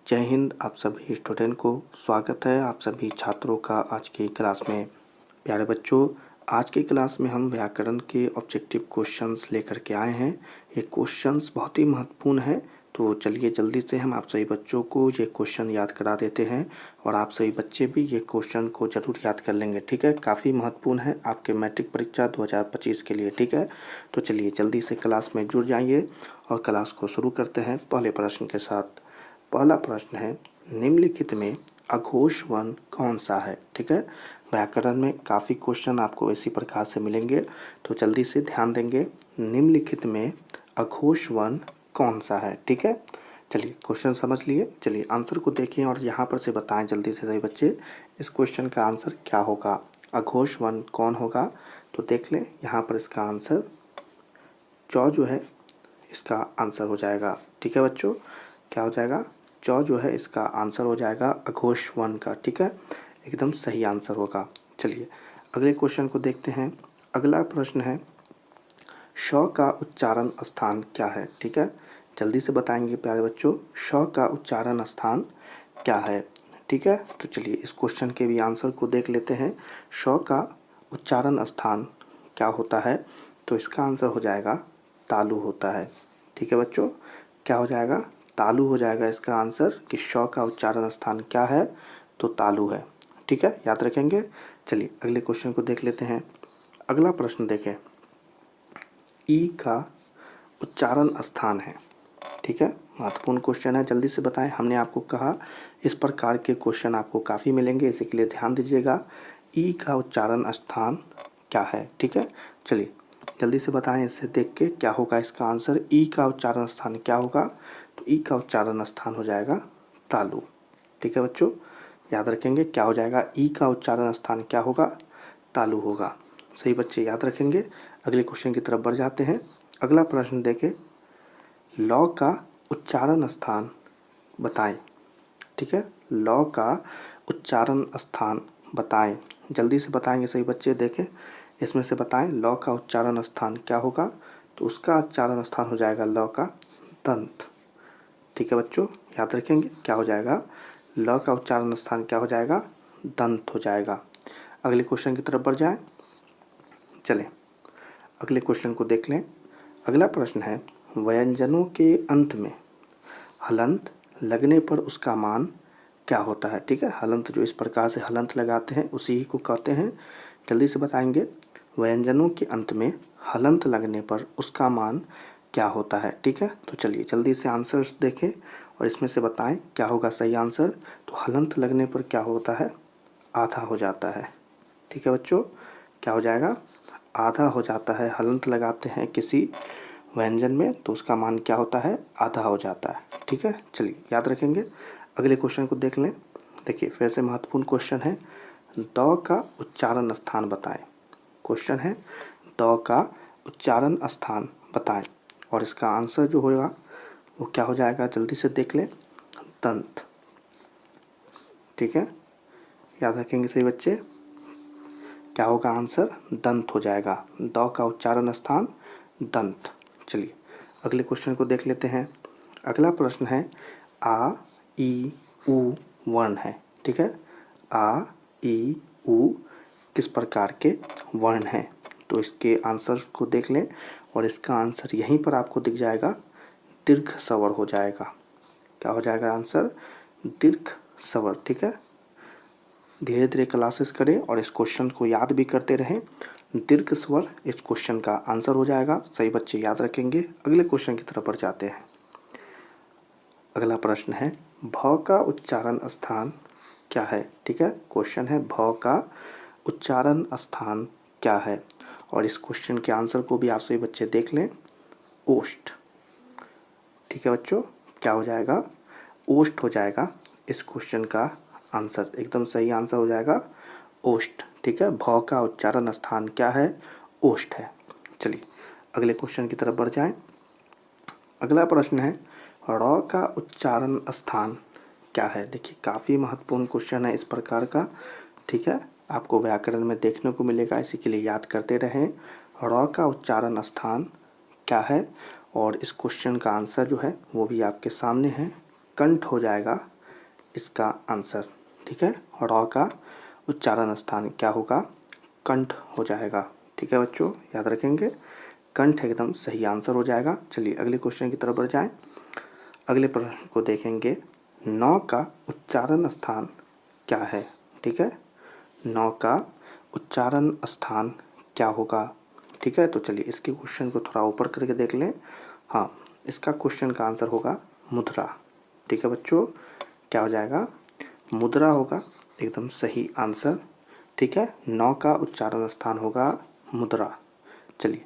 जय हिंद। आप सभी स्टूडेंट को स्वागत है आप सभी छात्रों का आज की क्लास में। प्यारे बच्चों, आज की क्लास में हम व्याकरण के ऑब्जेक्टिव क्वेश्चंस लेकर के आए हैं। ये क्वेश्चंस बहुत ही महत्वपूर्ण है, तो चलिए जल्दी से हम आप सभी बच्चों को ये क्वेश्चन याद करा देते हैं और आप सभी बच्चे भी ये क्वेश्चन को ज़रूर याद कर लेंगे। ठीक है, काफ़ी महत्वपूर्ण है आपके मैट्रिक परीक्षा 2025 के लिए। ठीक है, तो चलिए जल्दी से क्लास में जुड़ जाइए और क्लास को शुरू करते हैं पहले प्रश्न के साथ। पहला प्रश्न है, निम्नलिखित में अघोष वर्ण कौन सा है। ठीक है, व्याकरण में काफ़ी क्वेश्चन आपको इसी प्रकार से मिलेंगे, तो जल्दी से ध्यान देंगे। निम्नलिखित में अघोष वर्ण कौन सा है। ठीक है, चलिए क्वेश्चन समझ लिए। चलिए आंसर को देखें और यहाँ पर से बताएं जल्दी से सही बच्चे, इस क्वेश्चन का आंसर क्या होगा। अघोष वर्ण कौन होगा, तो देख लें यहाँ पर इसका आंसर चौ जो है इसका आंसर हो जाएगा। ठीक है बच्चों, क्या हो जाएगा, चौ जो है इसका आंसर हो जाएगा अघोष वर्ण का। ठीक है, एकदम सही आंसर होगा। चलिए अगले क्वेश्चन को देखते हैं। अगला प्रश्न है, श का उच्चारण स्थान क्या है। ठीक है, जल्दी से बताएंगे प्यारे बच्चों, श का उच्चारण स्थान क्या है। ठीक है, तो चलिए इस क्वेश्चन के भी आंसर को देख लेते हैं। श का उच्चारण स्थान क्या होता है, तो इसका आंसर हो जाएगा तालु होता है। ठीक है बच्चों, क्या हो जाएगा, तालु हो जाएगा इसका आंसर, कि श का उच्चारण स्थान क्या है, तो तालु है। ठीक है, याद रखेंगे। चलिए अगले क्वेश्चन को देख लेते हैं। अगला प्रश्न देखें, ई का उच्चारण स्थान है। ठीक है, महत्वपूर्ण क्वेश्चन है, जल्दी से बताएं। हमने आपको कहा इस प्रकार के क्वेश्चन आपको काफ़ी मिलेंगे, इसी के लिए ध्यान दीजिएगा। ई का उच्चारण स्थान क्या है। ठीक है, चलिए जल्दी से बताएं, इसे देख के क्या होगा इसका आंसर। ई का उच्चारण स्थान क्या होगा, तो ई का उच्चारण स्थान हो जाएगा तालु। ठीक है बच्चों, याद रखेंगे क्या हो जाएगा, ई का उच्चारण स्थान क्या होगा, तालु होगा। सही बच्चे याद रखेंगे। अगले क्वेश्चन की तरफ बढ़ जाते हैं। अगला प्रश्न देखें, लौ का उच्चारण स्थान बताएं। ठीक है, लौ का उच्चारण स्थान बताएं, जल्दी से बताएंगे सही बच्चे। देखें इसमें से बताएं लौ का उच्चारण स्थान क्या होगा, तो उसका उच्चारण स्थान हो जाएगा लौ का दंत। ठीक है बच्चों, याद रखेंगे क्या हो जाएगा, लौ का उच्चारण स्थान क्या हो जाएगा, दंत हो जाएगा। अगले क्वेश्चन की तरफ बढ़ जाएं। चलें अगले क्वेश्चन को देख लें। अगला प्रश्न है, व्यंजनों के अंत में हलंत लगने पर उसका मान क्या होता है। ठीक है, हलंत जो इस प्रकार से हलंत लगाते हैं उसी को कहते हैं। जल्दी से बताएंगे, व्यंजनों के अंत में हलंत लगने पर उसका मान क्या होता है। ठीक है, तो चलिए जल्दी से आंसर्स देखें और इसमें से बताएं क्या होगा सही आंसर। तो हलंत लगने पर क्या होता है, आधा हो जाता है। ठीक है बच्चों, क्या हो जाएगा, आधा हो जाता है। हलंत लगाते हैं किसी व्यंजन में तो उसका मान क्या होता है, आधा हो जाता है। ठीक है, चलिए याद रखेंगे। अगले क्वेश्चन को देख लें। देखिए फिर से महत्वपूर्ण क्वेश्चन है, द का उच्चारण स्थान बताएं। क्वेश्चन है, द का उच्चारण स्थान बताएं और इसका आंसर जो होगा वो क्या हो जाएगा, जल्दी से देख लें, दंत। ठीक है, याद रखेंगे सही बच्चे, क्या होगा आंसर, दंत हो जाएगा। द का उच्चारण स्थान दंत। चलिए अगले क्वेश्चन को देख लेते हैं। अगला प्रश्न है, आ ई उ वर्ण है। ठीक है, आ ई उ किस प्रकार के वर्ण हैं, तो इसके आंसर को देख लें और इसका आंसर यहीं पर आपको दिख जाएगा, दीर्घ स्वर हो जाएगा। क्या हो जाएगा आंसर, दीर्घ स्वर। ठीक है, धीरे धीरे क्लासेस करें और इस क्वेश्चन को याद भी करते रहें। दीर्घ स्वर इस क्वेश्चन का आंसर हो जाएगा। सही बच्चे याद रखेंगे। अगले क्वेश्चन की तरफ बढ़ जाते हैं। अगला प्रश्न है, भ का उच्चारण स्थान क्या है। ठीक है, क्वेश्चन है भ का उच्चारण स्थान क्या है और इस क्वेश्चन के आंसर को भी आप सभी बच्चे देख लें, ओष्ठ। ठीक है बच्चों, क्या हो जाएगा, ओष्ठ हो जाएगा इस क्वेश्चन का आंसर। एकदम सही आंसर हो जाएगा ओष्ठ। ठीक है, भ का उच्चारण स्थान क्या है, ओष्ठ है। चलिए अगले क्वेश्चन की तरफ बढ़ जाएं। अगला प्रश्न है, ड़ का उच्चारण स्थान क्या है। देखिए काफ़ी महत्वपूर्ण क्वेश्चन है इस प्रकार का। ठीक है, आपको व्याकरण में देखने को मिलेगा, इसी के लिए याद करते रहें। ड़ का उच्चारण स्थान क्या है और इस क्वेश्चन का आंसर जो है वो भी आपके सामने है, कंठ हो जाएगा इसका आंसर। ठीक है, र का उच्चारण स्थान क्या होगा, कंठ हो जाएगा। ठीक है बच्चों, याद रखेंगे, कंठ एकदम सही आंसर हो जाएगा। चलिए अगले क्वेश्चन की तरफ बढ़ जाएं। अगले प्रश्न को देखेंगे, नौ का उच्चारण स्थान क्या है। ठीक है, नौ का उच्चारण स्थान क्या होगा। ठीक है, तो चलिए इसके क्वेश्चन को थोड़ा ऊपर करके देख लें। हाँ, इसका क्वेश्चन का आंसर होगा मुद्रा। ठीक है बच्चों, क्या हो जाएगा, मुद्रा होगा एकदम सही आंसर। ठीक है, नौ का उच्चारण स्थान होगा मुद्रा। चलिए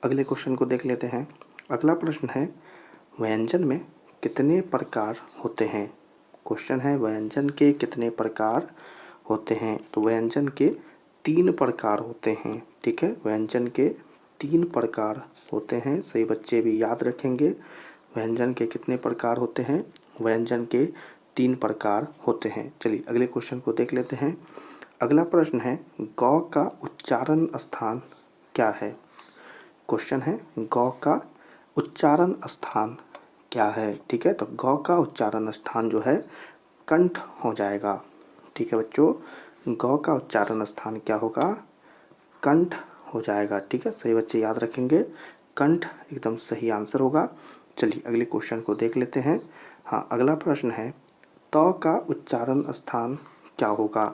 अगले क्वेश्चन को देख लेते हैं। अगला प्रश्न है, व्यंजन में कितने प्रकार होते हैं। क्वेश्चन है, व्यंजन के कितने प्रकार होते हैं। तो व्यंजन के 3 प्रकार होते हैं। ठीक है, व्यंजन के 3 प्रकार होते हैं। सही बच्चे भी याद रखेंगे, व्यंजन के कितने प्रकार होते हैं, व्यंजन के 3 प्रकार होते हैं। चलिए अगले क्वेश्चन को देख लेते हैं। अगला प्रश्न है, गौ का उच्चारण स्थान क्या है। क्वेश्चन है, गौ का उच्चारण स्थान क्या है। ठीक है, तो गौ का उच्चारण स्थान जो है कंठ हो जाएगा। ठीक है बच्चों, गौ का उच्चारण स्थान क्या होगा, कंठ हो जाएगा। ठीक है, सही बच्चे याद रखेंगे, कंठ एकदम सही आंसर होगा। चलिए अगले क्वेश्चन को देख लेते हैं। हाँ, अगला प्रश्न है, त का उच्चारण स्थान क्या होगा।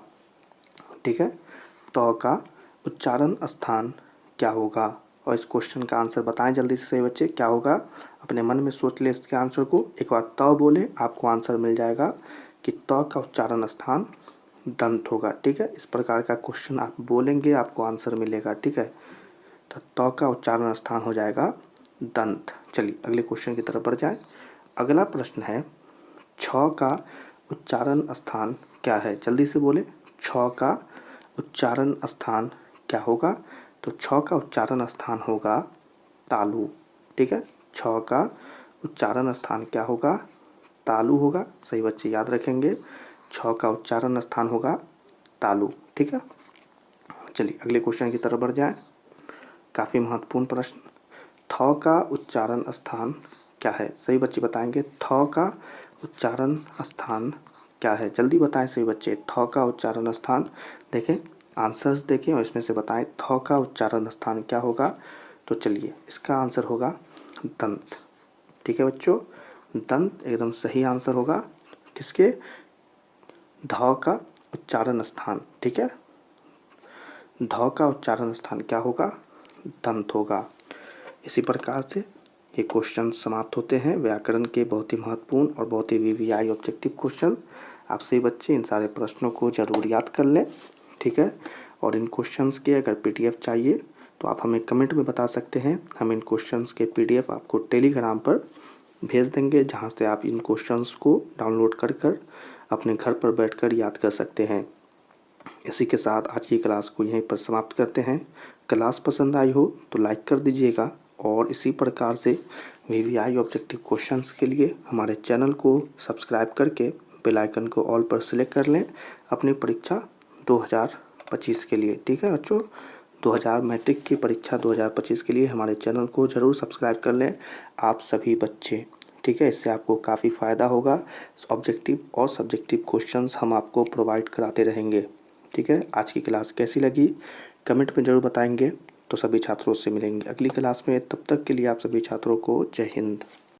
ठीक है, त का उच्चारण स्थान क्या होगा, और इस क्वेश्चन का आंसर बताएं जल्दी से सही बच्चे, क्या होगा। अपने मन में सोच ले इसके आंसर को, एक बार त बोले आपको आंसर मिल जाएगा कि त का उच्चारण स्थान दंत होगा। ठीक है, इस प्रकार का क्वेश्चन आप बोलेंगे आपको आंसर मिलेगा। ठीक है, तो त का उच्चारण स्थान हो जाएगा दंत। चलिए अगले क्वेश्चन की तरफ बढ़ जाए। अगला प्रश्न है, छ का उच्चारण स्थान क्या है। जल्दी से बोले, छ का उच्चारण स्थान क्या होगा। तो छ का उच्चारण स्थान होगा तालु। ठीक है, छ का उच्चारण स्थान क्या होगा, तालु होगा। सही बच्चे याद रखेंगे, छ का उच्चारण स्थान होगा तालु। ठीक है, चलिए अगले क्वेश्चन की तरफ बढ़ जाएं। काफ़ी महत्वपूर्ण प्रश्न, थ का उच्चारण स्थान क्या है। सही बच्चे बताएंगे, थ का उच्चारण स्थान क्या है। जल्दी बताएं सही बच्चे, थ का उच्चारण स्थान देखें, आंसर्स देखें और इसमें से बताएं थ का उच्चारण स्थान क्या होगा। तो चलिए इसका आंसर होगा दंत। ठीक है बच्चों, दंत एकदम सही आंसर होगा किसके, ध का उच्चारण स्थान। ठीक है, ध का उच्चारण स्थान क्या होगा, दंत होगा। इसी प्रकार से ये क्वेश्चन समाप्त होते हैं, व्याकरण के बहुत ही महत्वपूर्ण और बहुत ही वीवीआई ऑब्जेक्टिव क्वेश्चन। आप सभी बच्चे इन सारे प्रश्नों को जरूर याद कर लें। ठीक है, और इन क्वेश्चंस के अगर पीडीएफ चाहिए तो आप हमें कमेंट में बता सकते हैं, हम इन क्वेश्चंस के पीडीएफ आपको टेलीग्राम पर भेज देंगे, जहां से आप इन क्वेश्चंस को डाउनलोड कर अपने घर पर बैठकर याद कर सकते हैं। इसी के साथ आज की क्लास को यहीं पर समाप्त करते हैं। क्लास पसंद आई हो तो लाइक कर दीजिएगा, और इसी प्रकार से वीवीआई ऑब्जेक्टिव क्वेश्चंस के लिए हमारे चैनल को सब्सक्राइब करके बेल आइकन को ऑल पर सिलेक्ट कर लें अपनी परीक्षा 2025 के लिए। ठीक है बच्चों, 2000 मैट्रिक की परीक्षा 2025 के लिए हमारे चैनल को ज़रूर सब्सक्राइब कर लें आप सभी बच्चे। ठीक है, इससे आपको काफ़ी फ़ायदा होगा। ऑब्जेक्टिव और सब्जेक्टिव क्वेश्चंस हम आपको प्रोवाइड कराते रहेंगे। ठीक है, आज की क्लास कैसी लगी कमेंट में ज़रूर बताएंगे। तो सभी छात्रों से मिलेंगे अगली क्लास में, तब तक के लिए आप सभी छात्रों को जय हिंद।